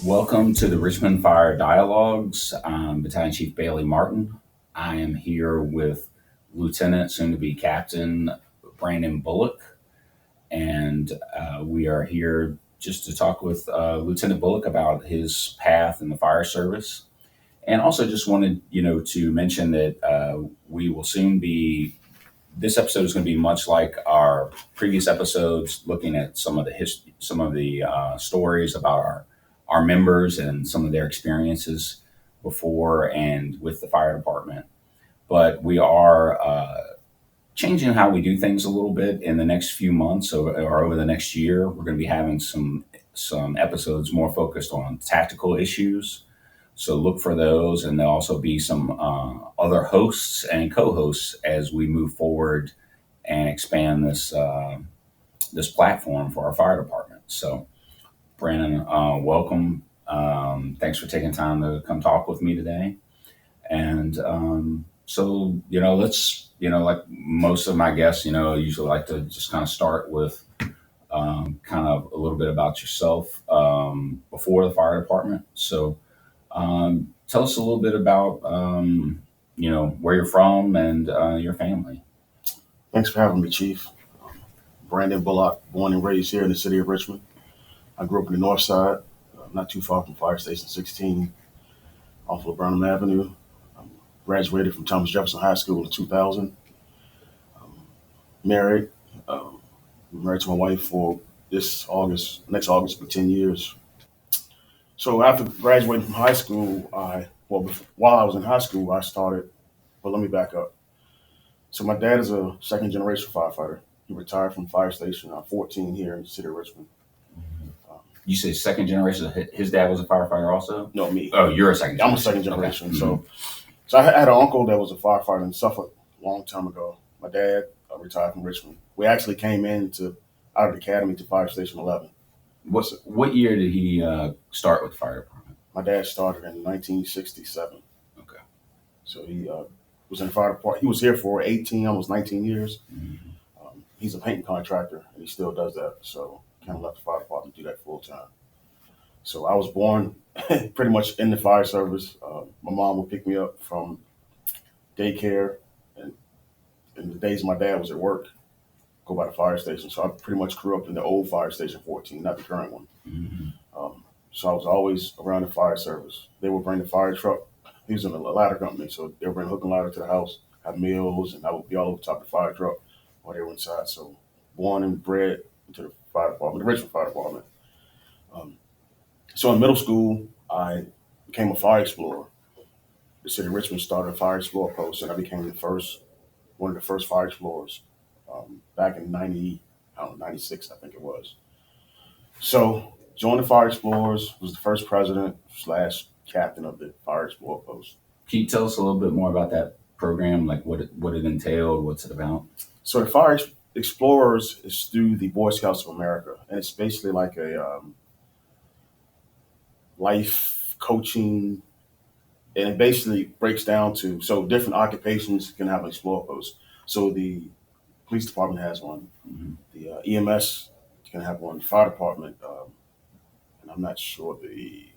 Welcome to the Richmond Fire Dialogues. I'm Battalion Chief Bailey Martin. I am here with Lieutenant, soon to be Captain Brandon Bullock, and we are here just to talk with Lieutenant Bullock about his path in the fire service. And also, just wanted to mention that we will soon be. This episode is going to be much like our previous episodes, looking at some of the stories about our members and some of their experiences before and with the fire department. But we are changing how we do things a little bit in the next few months or over the next year. We're going to be having some episodes more focused on tactical issues. So look for those, and there'll also be some other hosts and co-hosts as we move forward and expand this platform for our fire department. So, Brandon, welcome. Thanks for taking time to come talk with me today. And let's like most of my guests, usually like to just kind of start with kind of a little bit about yourself before the fire department. So. Tell us a little bit about, where you're from and your family. Thanks for having me, Chief. Brandon Bullock, born and raised here in the City of Richmond. I grew up in the North Side, not too far from Fire Station 16, off of Burnham Avenue. Graduated from Thomas Jefferson High School in 2000. Married. Married to my wife for next August will be 10 years. So after graduating from high school, while I was in high school, let me back up. So my dad is a second generation firefighter. He retired from Fire Station 14 here in the City of Richmond. You say second generation, his dad was a firefighter also? No, me. Oh, you're a second generation. I'm a second generation. Okay. So I had an uncle that was a firefighter in Suffolk a long time ago. My dad retired from Richmond. We actually came out of the academy to Fire Station 11. What year did he start with the fire department? My dad started in 1967. Okay. So he was in the fire department. He was here for 18, almost 19 years. Mm-hmm. He's a painting contractor, and he still does that. So kind of left the fire department to do that full time. So I was born pretty much in the fire service. My mom would pick me up from daycare, and in the days my dad was at work, go by the fire station. So I pretty much grew up in the old Fire Station 14, not the current one. Mm-hmm. So I was always around the fire service. They would bring the fire truck. He was in a ladder company, so they would bring a hook and ladder to the house, have meals, and I would be all over top of the fire truck while they were inside. So born and bred into the fire department, the Richmond Fire Department. So in middle school, I became a fire explorer. The City of Richmond started a fire explorer post, and I became one of the first fire explorers back in 96, I think it was. So joined the Fire Explorers, was the first president / captain of the Fire Explorer Post. Can you tell us a little bit more about that program, like what it entailed, what's it about? So the Fire Explorers is through the Boy Scouts of America, and it's basically like a life coaching, and it basically breaks down to, so different occupations can have an Explorer Post. So the police department has one, Mm-hmm. the EMS can have one, the fire department, and I'm not sure the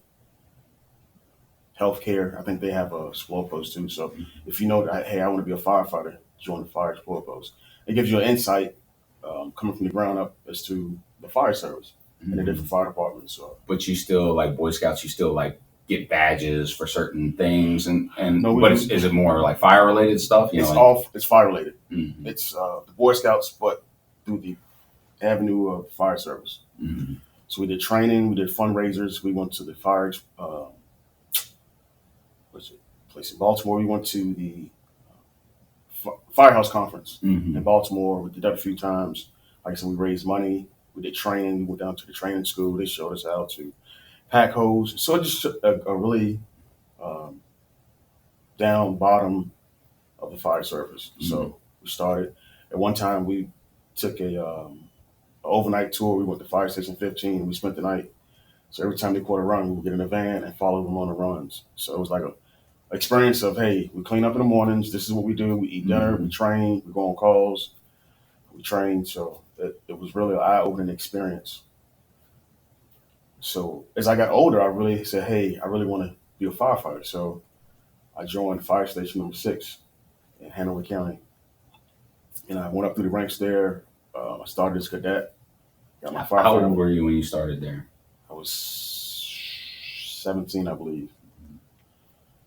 healthcare, I think they have a Explorer Post too. So if you know that, hey, I want to be a firefighter, join the Fire Explorer Post. It gives you an insight coming from the ground up as to the fire service and the different fire departments. So. But you still, like Boy Scouts, you still like get badges for certain things, and No, but is it more like fire related stuff? It's fire related. Mm-hmm. It's the Boy Scouts, but through the avenue of fire service. Mm-hmm. So we did training, we did fundraisers. We went to the place in Baltimore. We went to the Firehouse Conference in Baltimore. We did that a few times. Like I said, we raised money. We did training. We went down to the training school. They showed us how to pack hose. So it just took a really down bottom of the fire service. Mm-hmm. So we started. At one time, we took a overnight tour. We went to Fire Station 15. We spent the night. So every time they caught a run, we would get in a van and follow them on the runs. So it was like a experience of, hey, we clean up in the mornings. This is what we do. We eat dinner. We train. We go on calls. We train. So it was really an eye-opening experience. So as I got older, I really said, hey, I really want to be a firefighter. So I joined Fire Station number 6 in Hanover County, and I went up through the ranks there. I started as cadet, got my How old firefighter. were you when you started there? I was 17, I believe.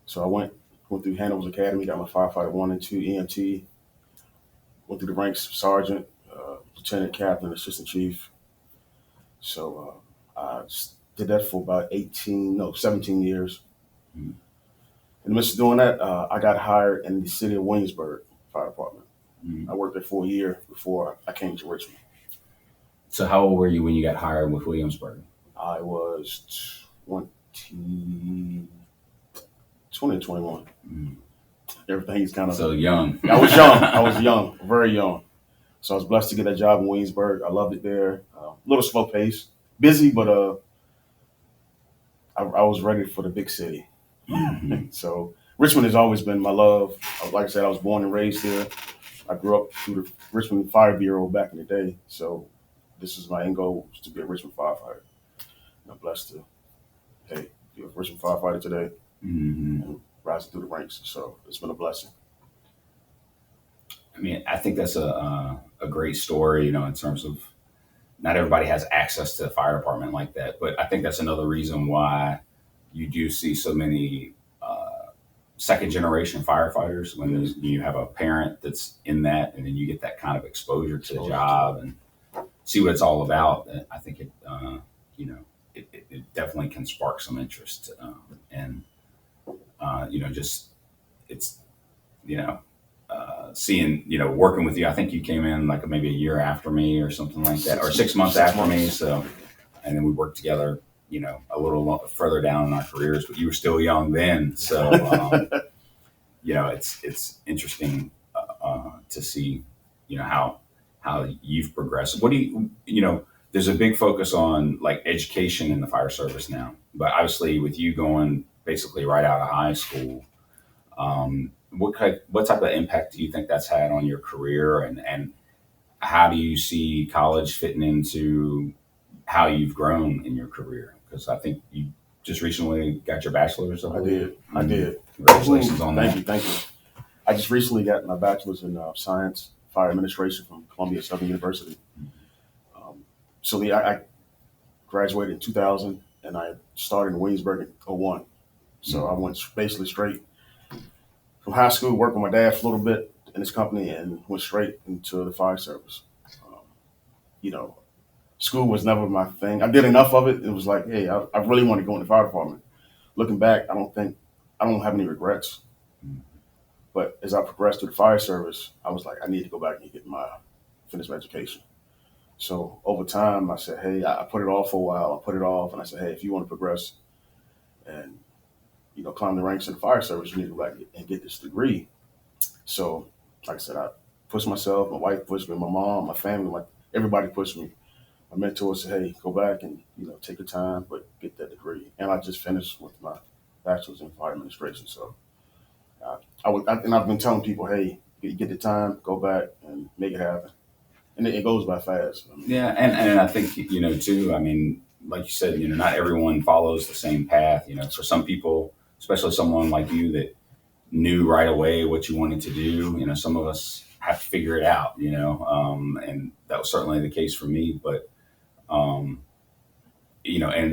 So I went through Hanover's Academy, got my firefighter 1 and 2 EMT, went through the ranks Sergeant, Lieutenant, Captain, Assistant Chief. So I did that for about 17 years. Mm. In the midst of doing that, I got hired in the City of Williamsburg Fire Department. Mm. I worked there for a year before I came to Richmond. So how old were you when you got hired with Williamsburg? I was 20, 20 and 21. Mm. Everything's kind of. So young. I was young. I was young, very young. So I was blessed to get that job in Williamsburg. I loved it there. A little slow pace, busy, but I was ready for the big city. Mm-hmm. So Richmond has always been my love. Like I said, I was born and raised there. I grew up through the Richmond Fire Bureau back in the day. So this is my end goal, is to be a Richmond firefighter. And I'm blessed to, hey, be a Richmond firefighter today and rising through the ranks. So it's been a blessing. I mean, I think that's a great story, in terms of not everybody has access to the fire department like that. But I think that's another reason why you do see so many second generation firefighters when you have a parent that's in that, and then you get that kind of exposure to the job and see what it's all about. I think it definitely can spark some interest, and just it's seeing, working with you. I think you came in like maybe a year after me or something like that, or 6 months after me. So, and then we worked together, a little further down in our careers, but you were still young then. So, it's interesting to see, how you've progressed. What do there's a big focus on like education in the fire service now, but obviously with you going basically right out of high school, what type of impact do you think that's had on your career, and how do you see college fitting into how you've grown in your career? Because I think you just recently got your bachelor's. I did. Congratulations on that. Thank you. I just recently got my bachelor's in science, fire administration from Columbia Southern University. So I graduated in 2000, and I started in Williamsburg in 01. So I went basically straight from high school, worked with my dad for a little bit in his company, and went straight into the fire service. School was never my thing. I did enough of it. It was like, hey, I really want to go in the fire department. Looking back, I don't have any regrets. But as I progressed through the fire service, I was like, I need to go back and finish my education. So over time, I said, hey, I put it off for a while. I put it off, and I said, hey, if you want to progress and climb the ranks in the fire service, you need to go back and get this degree. So, like I said, I pushed myself. My wife pushed me. My mom, my family, everybody pushed me. My mentor said, hey, go back and take your time, but get that degree. And I just finished with my bachelor's in fire administration. So, I've been telling people, hey, get the time, go back and make it happen. And it goes by fast. Yeah, and I think too. I mean, like you said, not everyone follows the same path. For some people, especially someone like you that knew right away what you wanted to do. Some of us have to figure it out. And that was certainly the case for me. But and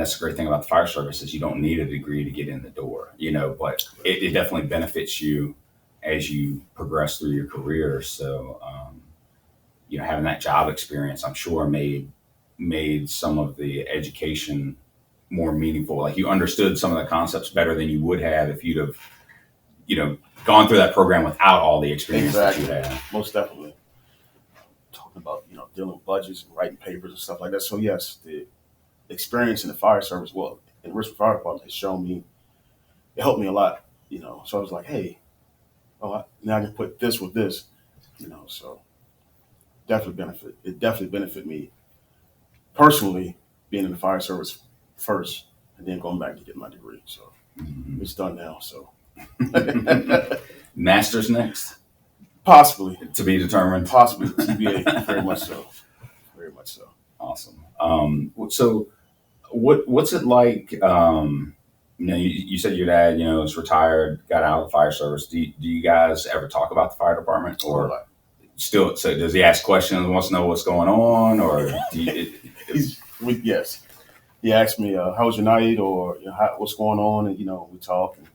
that's the great thing about the fire service is you don't need a degree to get in the door. But it definitely benefits you as you progress through your career. So. Having that job experience, I'm sure made some of the education more meaningful. Like you understood some of the concepts better than you would have if you'd have, gone through that program without all the experience that you had. Most definitely. Talking about, dealing with budgets and writing papers and stuff like that. So yes, the experience in the fire service, in Richmond Fire Department has it helped me a lot, So I was like, hey, now I can put this with this, so. It definitely benefit me personally being in the fire service first and then going back to get my degree. So It's done now. So Masters next? Possibly. To be determined? Possibly. TBA, very much so. Very much so. Awesome. So what's it like? You said your dad, is retired, got out of the fire service. Do you guys ever talk about the fire department, A whole or lot. still? So does he ask questions, wants to know what's going on, or do you? Yes. He asked me, "How was your night?" or "What's going on?" And we talk. And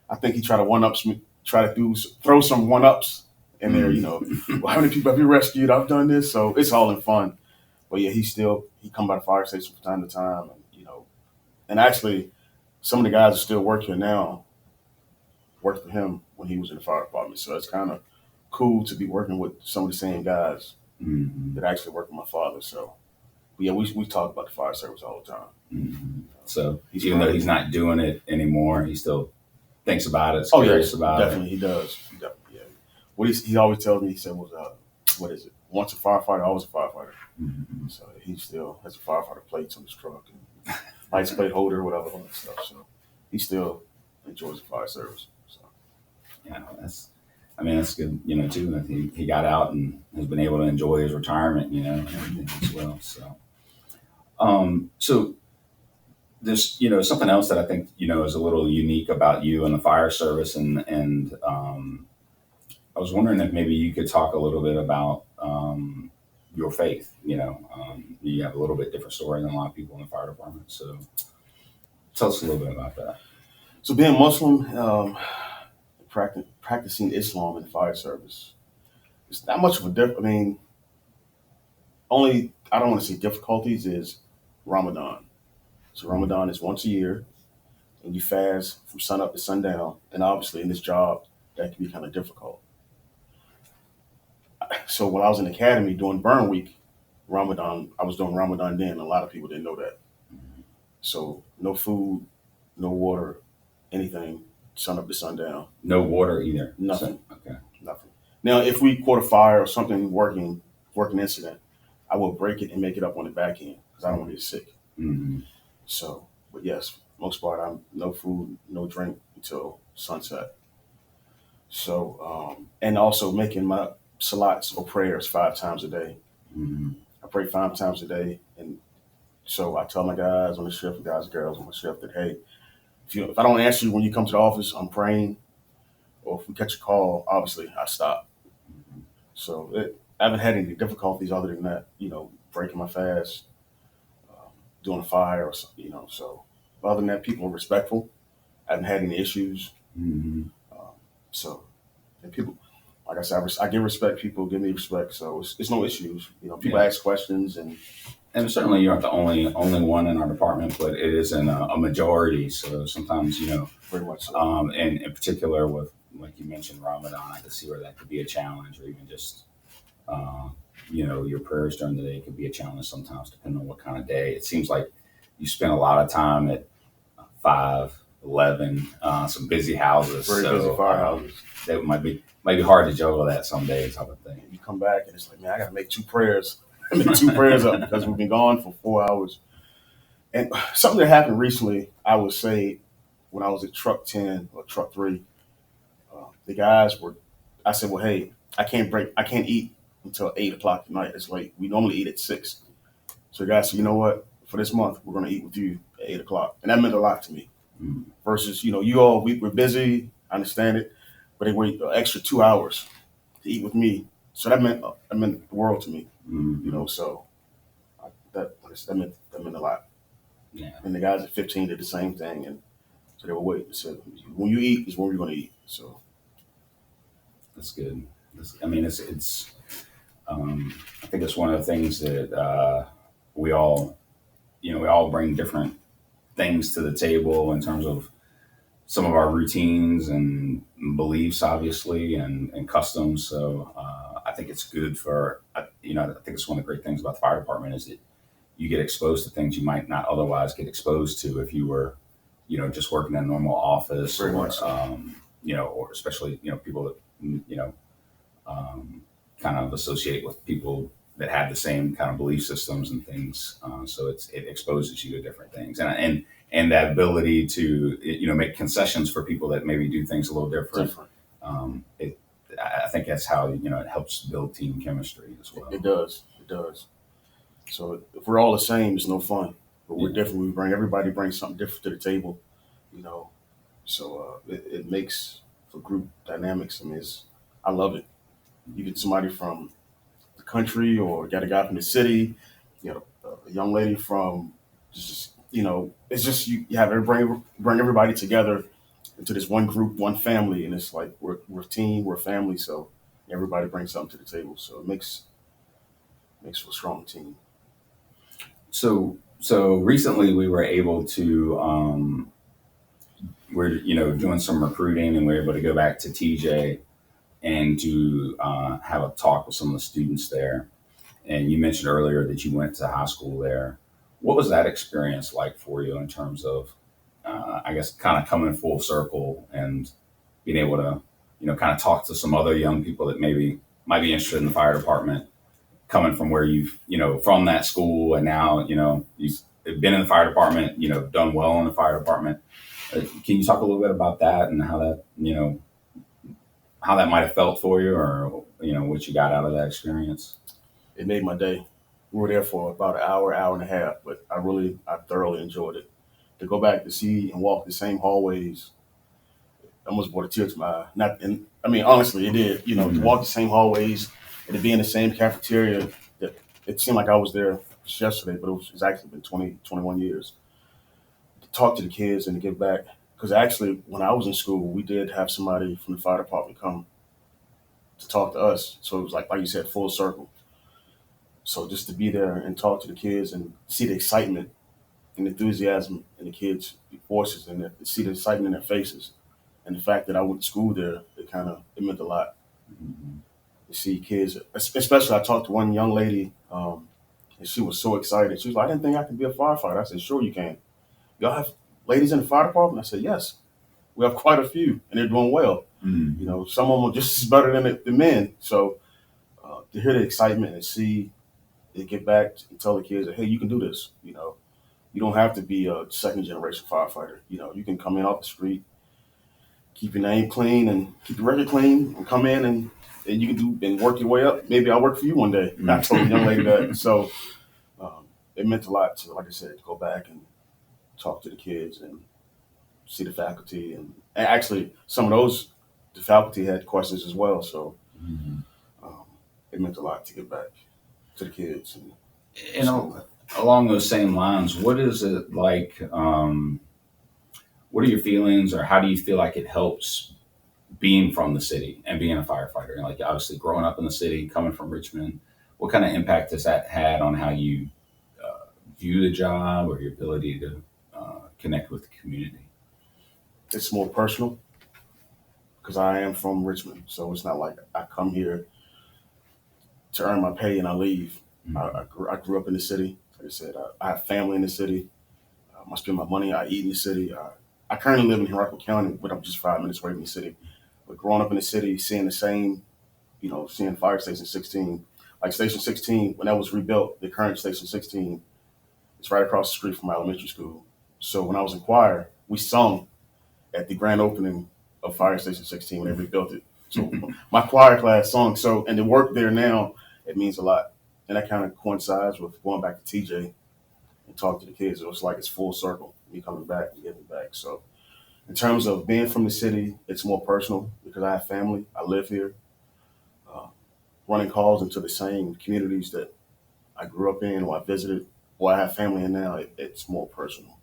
I think he tried to one ups me, try to throw some one ups in there. Well, how many people have you rescued? I've done this, so it's all in fun. But yeah, he come by the fire station from time to time, and and actually some of the guys that still work here now worked for him when he was in the fire department. So it's kind of cool to be working with some of the same guys Mhm. that actually work with my father. So but yeah, we talk about the fire service all the time. Mhm. So He's even though great. he's not doing it anymore, he still thinks about it, is Oh curious yes, about it. definitely he does. Definitely, yeah. What he always tells me, he said was, what is it? Once a firefighter, always a firefighter. Mhm. So he still has a firefighter plates on his truck and license plate holder, whatever, all that stuff. So he still enjoys the fire service. So Yeah, that's good, too. That he got out and has been able to enjoy his retirement, and everything as well. So there's, something else that I think, is a little unique about you and the fire service, and I was wondering if maybe you could talk a little bit about your faith. You have a little bit different story than a lot of people in the fire department. So tell us a little bit about that. so being Muslim, practicing Islam in the fire service, it's not much of a I mean, only I don't want to say difficulties is Ramadan. So Ramadan is once a year, and you fast from sun up to sundown. And obviously, in this job, that can be kind of difficult. So when I was in the academy doing burn week, Ramadan, I was doing Ramadan then. A lot of people didn't know that. So no food, no water, anything, sun up to sundown, No water either. nothing, So, okay. nothing. Now, if we caught a fire or something working incident, I will break it and make it up on the back end because I don't want to get sick. Hmm. So, but yes, most part, I'm no food, no drink until sunset. So, and also making my salats or prayers 5 times a day. Hmm. I pray 5 times a day, and so I tell my guys on the shift, guys and girls on the shift, that hey, if I don't answer you when you come to the office, I'm praying, or if we catch a call, obviously I stop. So I haven't had any difficulties other than that, breaking my fast, doing a fire or something, So other than that, people are respectful. I haven't had any issues. Hmm. Um, so and people, like I said, I give respect. People give me respect. So it's no issues. People Yeah. ask questions and And certainly you aren't the only one in our department, but it is in a majority. So sometimes, very much so. and in particular with, like you mentioned, Ramadan, I could see where that could be a challenge, or even just, uh, your prayers during the day could be a challenge sometimes, depending on what kind of day. It seems like you spend a lot of time at 5, 11, some busy houses. Very busy So firehouses. that might be hard to juggle that some days, I would think. And you come back and it's like, man, I got to make 2 prayers. Make 2 prayers up because we've been gone for 4 hours. And something that happened recently, I would say, when I was at Truck 10 or Truck 3, the guys were. I said, well, hey, I can't eat until 8 o'clock at night. It's late. We normally eat at 6. So the guys said, you know what? For this month, we're going to eat with you at 8 o'clock, and that meant a lot to me. Mm. Versus, we're busy. I understand it, but they wait an extra 2 hours to eat with me. So that meant the world to me. Mm. So that meant a lot. Yeah, And the guys at 15 did the same thing, and so they were waiting. So when you eat is when we're going to eat. So that's good. I mean, I think it's one of the things that we all, we all bring different things to the table in terms of some of our routines and beliefs, obviously, and customs. So I think it's good I think it's one of the great things about the fire department is that you get exposed to things you might not otherwise get exposed to if you were, just working in a normal office, very or, much so. or especially, people that, kind of associate with people that have the same kind of belief systems and things. So it exposes you to different things, and that ability to, make concessions for people that maybe do things a little different. Different. It I think that's how, it helps build team chemistry as well. It does. It does. So if we're all the same, it's no fun. but we're Yeah. different. Everybody brings something different to the table, you know. So it makes for group dynamics. I mean, I love it. You get somebody from the country, or you got a guy from the city, you know, a young lady from just, it's just you have to bring everybody together into this one group, one family, and it's like we're a team, we're a family. So everybody brings something to the table. So it makes for a strong team. So recently we were able to we're doing some recruiting, and we are able to go back to TJ and to have a talk with some of the students there. And you mentioned earlier that you went to high school there. What was that experience like for you in terms of, I guess, kind of coming full circle and being able to, kind of talk to some other young people that maybe might be interested in the fire department, coming from where you've, from that school, and now, you've been in the fire department, done well in the fire department. Can you talk a little bit about that and how that, how that might have felt for you, or, what you got out of that experience? It made my day. We were there for about an hour and a half, but I thoroughly enjoyed it. To go back to see and walk the same hallways almost brought a tear to my eye. Not, and I mean, honestly, it did. To walk the same hallways and to be in the same cafeteria. That it seemed like I was there just yesterday, but it's actually been 20, 21 years. To talk to the kids and to give back, because actually, when I was in school, we did have somebody from the fire department come to talk to us. So it was like you said, full circle. So just to be there and talk to the kids and see the excitement and enthusiasm in the kids' voices, and to see the excitement in their faces, and the fact that I went to school there, it meant a lot. Mhm. To see kids, especially I talked to one young lady, and she was so excited. She was like, "I didn't think I could be a firefighter." I said, "Sure you can. Y'all have ladies in the fire department?" I said, "Yes, we have quite a few, and they're doing well. Mhm. Some of them are just as better than the men." So to hear the excitement and see they get back and tell the kids that, hey, you can do this. You don't have to be a second generation firefighter. You can come in off the street, keep your name clean and keep your record clean, and come in and you can do and work your way up. Maybe I'll work for you one day. I told the young lady that. So it meant a lot to, like I said, to go back and talk to the kids and see the faculty, and actually some of the faculty had questions as well. So Mhm. um, it meant a lot to get back to the kids and And school. along those same lines, what is it like? What are your feelings, or how do you feel like it helps being from the city and being a firefighter? And like, obviously, growing up in the city, coming from Richmond, what kind of impact has that had on how you view the job or your ability to connect with the community? It's more personal because I am from Richmond, so it's not like I come here to earn my pay and I leave. Mm-hmm. I grew up in the city. Like I said, I have family in the city. I spend my money. I eat in the city. I currently live in Henrico County, but I'm just 5 minutes away from the city. But growing up in the city, seeing the same, seeing Fire Station 16, like Station 16, when that was rebuilt, the current Station 16 is right across the street from my elementary school. So when I was in choir, we sung at the grand opening of Fire Station 16 when they rebuilt it. So my choir class sung. So, and the work there now, it means a lot. And that kind of coincides with going back to TJ and talk to the kids. It was like it's full circle, me coming back and giving back. So in terms of being from the city, it's more personal because I have family. I live here, uh, running calls into the same communities that I grew up in or I visited or I have family in now. It's more personal,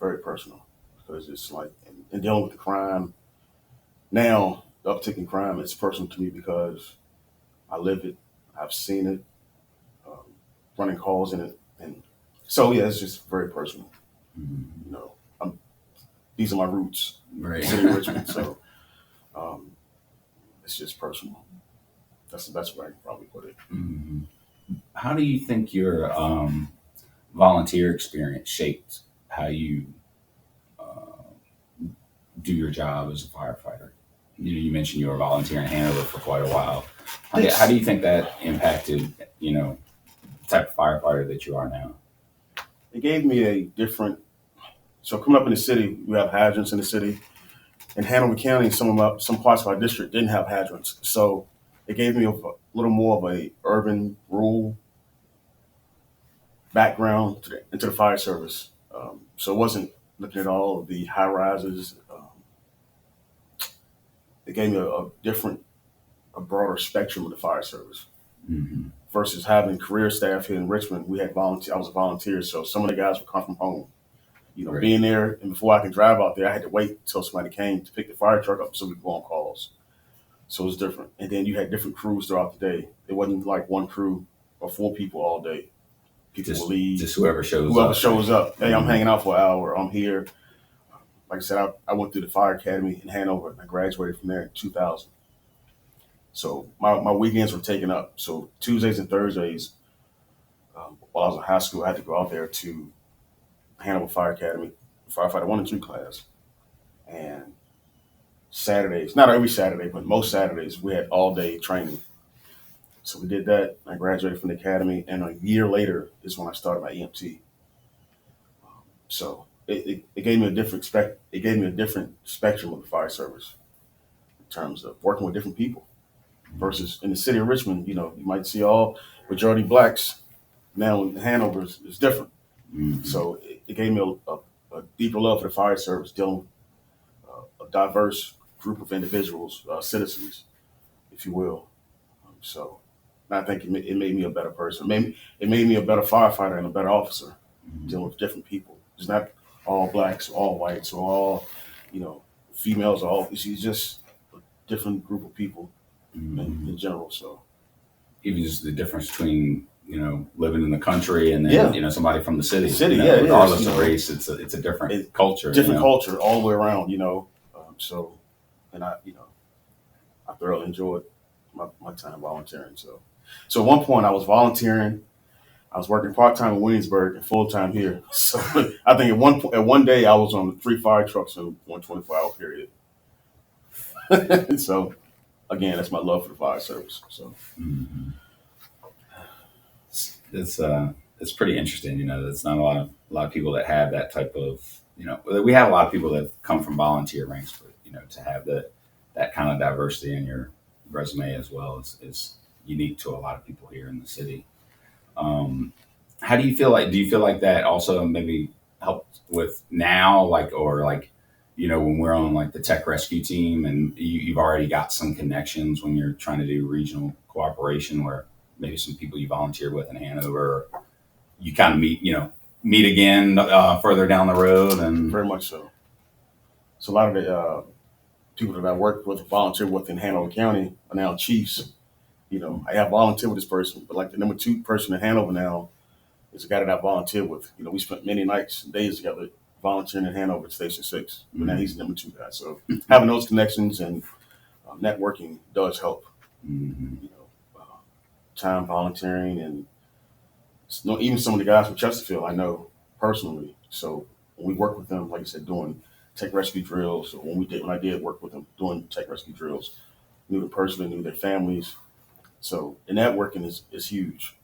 very personal, because it's like, and dealing with the crime now, the uptick in crime, it's personal to me because I live it, I've seen it, um, running calls in it. And so, yeah, it's just very personal. Mm-hmm. You know, these are my roots, Right. City of Richmond. So um, it's just personal. That's the best way I can probably put it. Mm-hmm. How do you think your volunteer experience shaped how you uh, do your job as a firefighter? You mentioned you were volunteering in Hanover for quite a while. How do It's, you think that impacted, the type of firefighter that you are now? it gave me a different, so coming up in the city, we have hydrants in the city. In Hanover County, some parts of our district didn't have hydrants. So it gave me a little more of a urban, rural background into the fire service. So it wasn't looking at all of the high rises. It gave me a broader spectrum of the fire service. Mm-hmm. Versus having career staff here in Richmond, we had volunteer. I was a volunteer, so some of the guys would come from home. Right. Being there, and before I could drive out there, I had to wait until somebody came to pick the fire truck up so we could go on calls. So it was different. And then you had different crews throughout the day. It wasn't like one crew or 4 people all day. People will leave. Just whoever shows up. Hey, I'm hanging out for an hour. I'm here. Like I said, I went through the fire academy in Hanover, and I graduated from there in 2000. So my weekends were taken up. So Tuesdays and Thursdays, while I was in high school, I had to go out there to Hanover Fire Academy, firefighter 1 and 2 class. And Saturdays, not every Saturday, but most Saturdays, we had all day training. So we did that. I graduated from the academy, and a year later is when I started my EMT. So it gave me a different spectrum of the fire service in terms of working with different people. Versus in the city of Richmond, you might see all majority blacks. Now in Hanover is different. Mm-hmm. So it gave me a deeper love for the fire service, dealing with a diverse group of individuals, citizens, if you will. So I think it made me a better person. It made me a better firefighter and a better officer, dealing with different people. It's not all blacks, or all whites, or all, females, or all. It's just a different group of people in general. So even just the difference between living in the country and then somebody from the city. Regardless of race, it's a different culture. Different culture all the way around. So, and I thoroughly enjoyed my time volunteering. So at one point I was volunteering. I was working part-time in Williamsburg and full-time here. So I think at one day I was on 3 fire trucks in one 24-hour period. So again, that's my love for the fire service. So it's pretty interesting. There's not a lot of people that have that type of, we have a lot of people that come from volunteer ranks, but to have that kind of diversity in your resume as well is unique to a lot of people here in the city. How do you feel like? Do you feel like that also maybe helped with now, when we're on like the tech rescue team, and you've already got some connections when you're trying to do regional cooperation, where maybe some people you volunteer with in Hanover, you kind of meet again further down the road, and very much so. So a lot of the people that I worked with, volunteer with in Hanover County are now chiefs. I have volunteered with this person, but like the number 2 person in Hanover now is a guy that I volunteered with. We spent many nights and days together volunteering in Hanover at Station 6. But now he's the number 2 guy. So having those connections and networking does help. Time volunteering, and even some of the guys from Chesterfield I know personally. So when we work with them, like I said, doing tech rescue drills, or when I did work with them doing tech rescue drills, knew them personally, knew their families. So the networking is huge.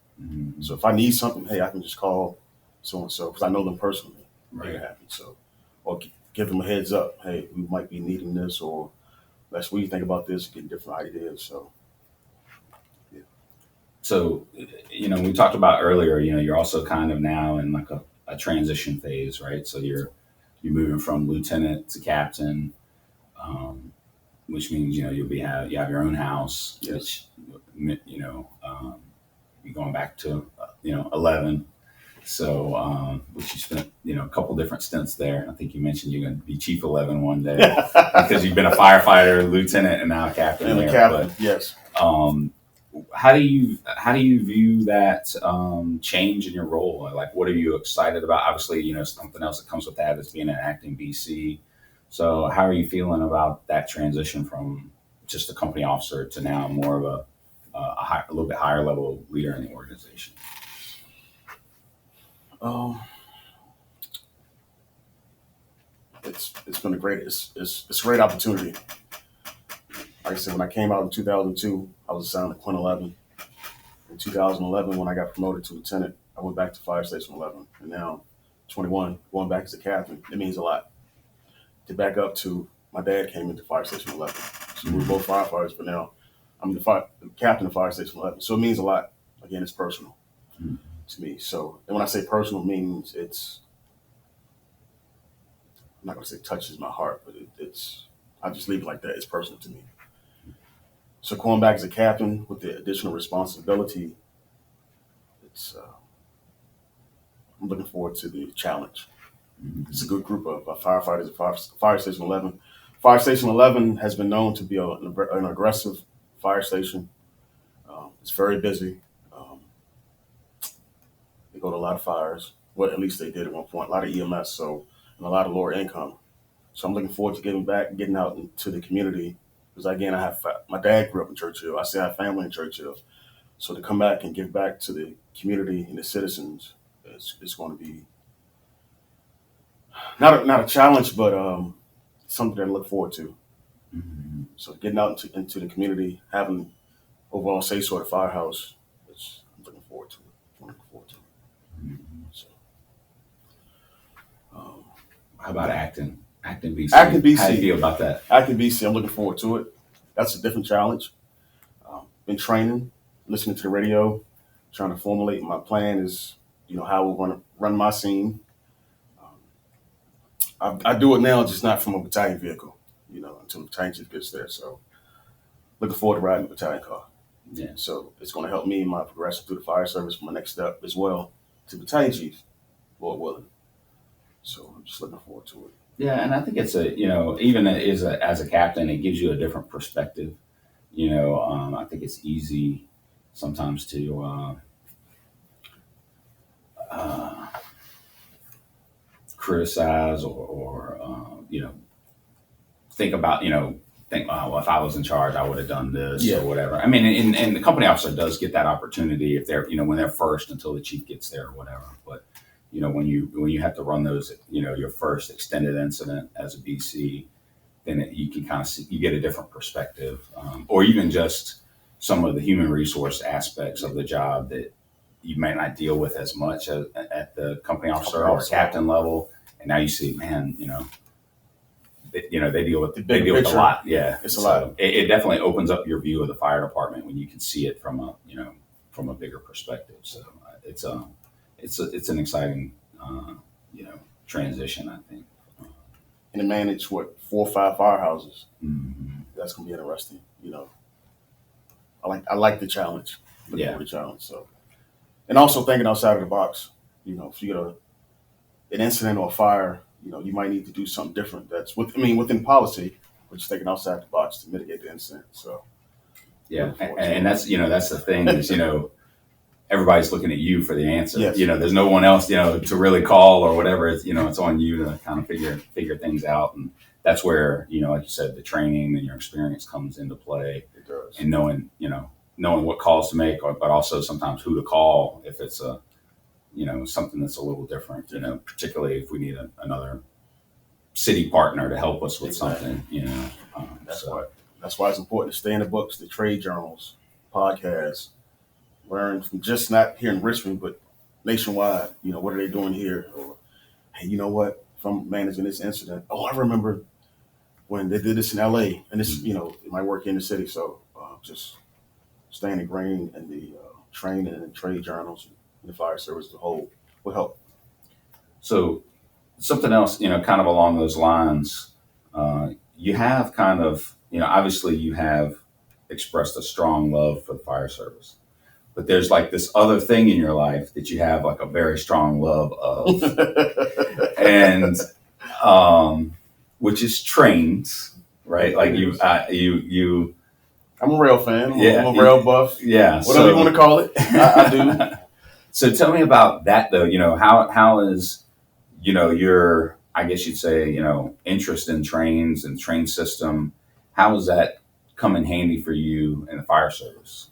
So if I need something, hey, I can just call so and so because I know them personally. Right. They're happy. So, or give them a heads up. Hey, we might be needing this, or what do you think about this? Getting different ideas. So, yeah. So, we talked about earlier. You're also kind of now in like a transition phase, right? So you're moving from lieutenant to captain, which means you have your own house, yes. which you're going back to 11. So which you spent a couple different stints there. I think you mentioned you're going to be Chief 11 one day because you've been a firefighter, lieutenant, and now captain. And a captain, yes. How do you view that change in your role? Like, what are you excited about? Obviously, something else that comes with that is being an acting BC. So how are you feeling about that transition from just a company officer to now more of a little bit higher level leader in the organization? It's been it's a great opportunity. Like I said, when I came out in 2002, I was assigned to Quint 11. In 2011, when I got promoted to lieutenant, I went back to Fire Station 11. And now, 21, going back as a captain, it means a lot. To back up to, my dad came into Fire Station 11. So we were both firefighters, but now I'm the captain of Fire Station 11. So it means a lot. Again, it's personal. to me. So, and when I say personal, means I'm not going to say touches my heart, but it's I just leave it like that. It's personal to me. So going back as a captain with the additional responsibility, it's I'm looking forward to the challenge. It's a good group of firefighters at Fire Station 11. Fire Station 11 has been known to be an aggressive fire station. It's very busy. Um, they go to a lot of fires. Well, at least they did at one point. A lot of EMS, and a lot of lower income. So I'm looking forward to getting out into the community. Because again, my dad grew up in Churchill. I still have family in Churchill. So to come back and give back to the community and the citizens, it's going to be not a challenge, but something to look forward to. Mm-hmm. So getting out into the community, having overall say so at the firehouse, I'm looking forward to it. I'm looking forward to it. Mm-hmm. So, um, How about acting? Acting BC. Acting BC. How do you feel about that? Acting BC, I'm looking forward to it. That's a different challenge. Been training, listening to the radio, trying to formulate my plan is, how we're going to run my scene. I do it now, just not from a battalion vehicle, until the battalion chief gets there. So looking forward to riding the battalion car. Yeah. So it's going to help me in my progression through the fire service for my next step as well to battalion chief, Lord willing. So I'm just looking forward to it. Yeah, and I think it's even as a captain, it gives you a different perspective. I think it's easy sometimes to criticize or think about well, if I was in charge, I would have done this or whatever. I mean, and the company officer does get that opportunity if they're when they're first until the chief gets there or whatever. But when you have to run those, your first extended incident as a BC, then you can kind of see, you get a different perspective, or even just some of the human resource aspects of the job that you might not deal with as much at the company officer or captain level. And now you see, man, they deal with a lot. Yeah, it's a lot. It definitely opens up your view of the fire department when you can see it from a bigger perspective. So it's an exciting transition, I think. And to manage 4 or 5 firehouses, Mm-hmm. that's gonna be interesting. I like the challenge. Looking for the challenge. So, and also thinking outside of the box. If you get an incident or a fire, you might need to do something different. That's within policy, but just thinking outside the box to mitigate the incident. So, yeah, and that's the thing is everybody's looking at you for the answer. Yes. There's no one else to really call or whatever. It's it's on you to kind of figure things out, and that's where like you said, the training and your experience comes into play. It does. And knowing what calls to make, but also sometimes who to call if it's something that's a little different. Particularly if we need another city partner to help us with something. That's why it's important to stay in the books, the trade journals, podcasts, learn from just not here in Richmond, but nationwide. What are they doing here? Or, hey, you know what? If I'm managing this incident, I remember when they did this in LA, and this, it might work in the city. So just staying ingrained in the training and trade journals and the fire service as a whole will help. So something else, kind of along those lines, you have kind of, obviously you have expressed a strong love for the fire service, but there's like this other thing in your life that you have like a very strong love of, and which is trains, right? Like you. I'm a rail fan. I'm a rail buff. Yeah. Whatever you want to call it, I do. So tell me about that though. How is, your, I guess you'd say, interest in trains and train system, how does that come in handy for you in the fire service?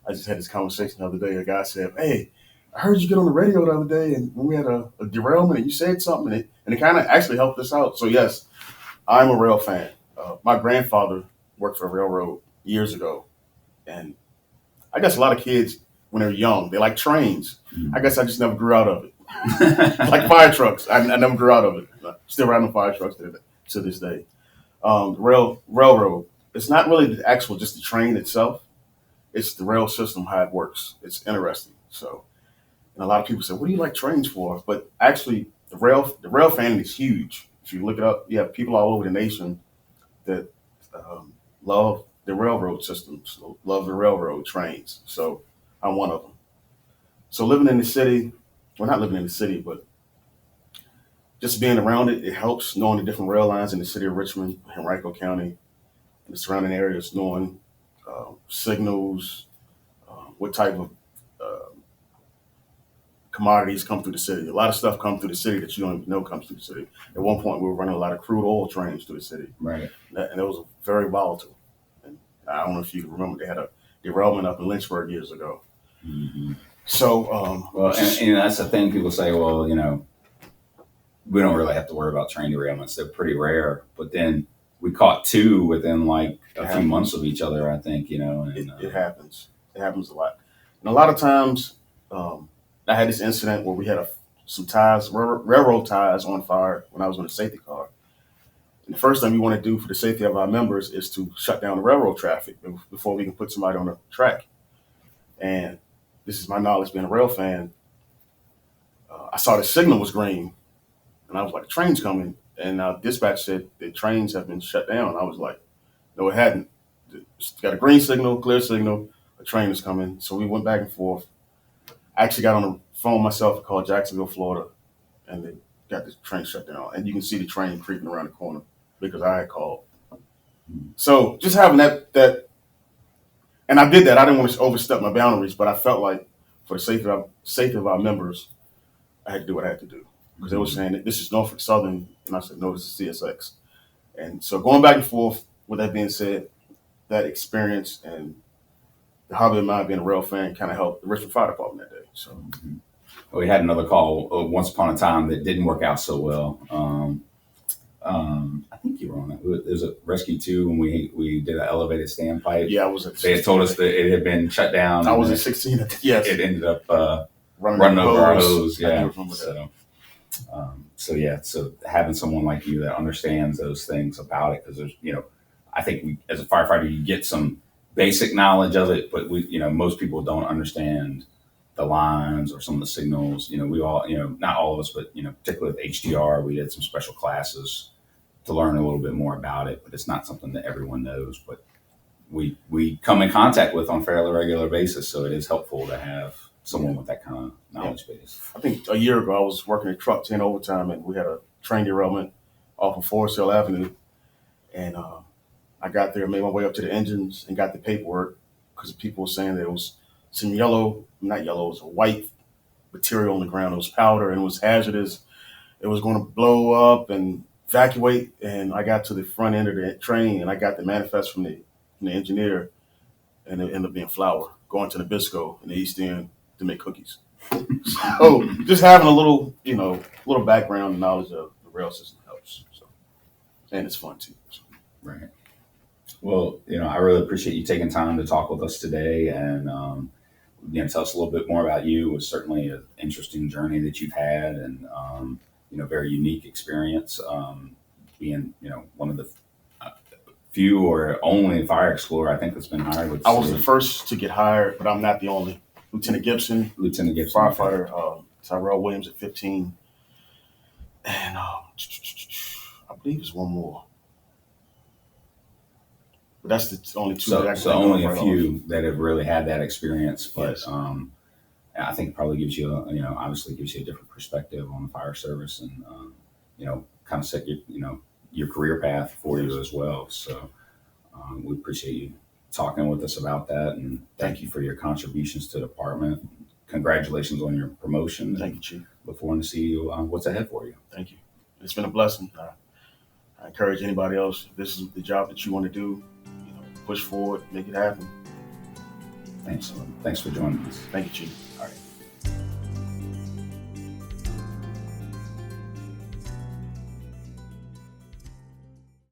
I just had this conversation the other day. A guy said, "Hey, I heard you get on the radio the other day, and when we had a derailment, and you said something, and it kind of actually helped us out." So yes, I'm a rail fan. My grandfather worked for a railroad years ago, and I guess a lot of kids when they're young they like trains. Mm-hmm. I guess I just never grew out of it. Like fire trucks, I never grew out of it. Still riding fire trucks to this day. Railroad. It's not really just the train itself. It's the rail system, how it works. It's interesting. So And a lot of people say, "What do you like trains for?" But actually, the rail fan is huge. If you look it up, you have people all over the nation that um, love the railroad systems, love the railroad trains. So I'm one of them. So living in the city, well, not living in the city, but just being around it, it helps knowing the different rail lines in the city of Richmond, Henrico County, and the surrounding areas, knowing signals, what type of uh, commodities come through the city. A lot of stuff comes through the city that you don't even know comes through the city. At one point, we were running a lot of crude oil trains through the city, Right. and it was very volatile. And I don't know if you remember, they had a derailment up in Lynchburg years ago. Mm-hmm. So, Well, and that's the thing. People say, well, we don't really have to worry about train derailments. They're pretty rare. But then we caught two within like a few months of each other, I think, And, it happens. It happens a lot. And a lot of times, I had this incident where we had some ties, railroad ties on fire when I was on a safety car. And the first thing we want to do for the safety of our members is to shut down the railroad traffic before we can put somebody on the track. And this is my knowledge being a rail fan. I saw the signal was green, and I was like, "The train's coming." And dispatch said the trains have been shut down. I was like, "No, it hadn't. It's got a green signal, clear signal. A train is coming." So we went back and forth. I actually got on the phone myself and called Jacksonville, Florida, and they got the train shut down. And you can see the train creeping around the corner because I had called. So just having that, and I did that. I didn't want to overstep my boundaries, but I felt like for the safety of our members, I had to do what I had to do because they were saying that this is Norfolk Southern, and I said no, this is CSX. And so going back and forth. With that being said, that experience and the hobby of mine being a rail fan kind of helped the Richmond Fire Department that day. So we had another call once upon a time that didn't work out so well. I think you were on it. It was a rescue two when we did an elevated standpipe. Yeah, I was at 16. They had told us that it had been shut down. I was at 16. Yes. It ended up running over our hose. Yeah. So having someone like you that understands those things about it, because there's, I think as a firefighter, you get some basic knowledge of it, but most people don't understand the lines or some of the signals. We all, not all of us, but, particularly with HDR, we did some special classes to learn a little bit more about it, but it's not something that everyone knows, but we come in contact with on a fairly regular basis. So it is helpful to have someone with that kind of knowledge base. I think a year ago I was working a truck 10 overtime, and we had a train derailment off of Forest Hill Avenue, and I got there, made my way up to the engines, and got the paperwork because people were saying there was some not yellow, it was a white material on the ground. It was powder and it was hazardous. It was going to blow up and evacuate. And I got to the front end of the train, and I got the manifest from the engineer, and it ended up being flour going to Nabisco in the East End to make cookies. So just having a little background and knowledge of the rail system helps. So, and it's fun too. So. Right. Well, I really appreciate you taking time to talk with us today, and tell us a little bit more about you. It was certainly an interesting journey that you've had, and very unique experience. Being one of the few or only fire explorer I think that's been hired with. I was the first to get hired, but I'm not the only. Lieutenant Gibson, firefighter, Tyrell Williams at 15, and I believe there's one more. But that's the only two. So only a few that have really had that experience, but yes. I think it probably gives you, obviously gives you a different perspective on the fire service, and kind of set your career path for you as well. So we appreciate you talking with us about that, and thank you for your contributions to the department. Congratulations on your promotion. Thank you, Chief. Look forward to see you what's ahead for you. Thank you. It's been a blessing. I encourage anybody else, if this is the job that you want to do, push forward, make it happen. Thanks for joining us. Thank you, Chief. All right.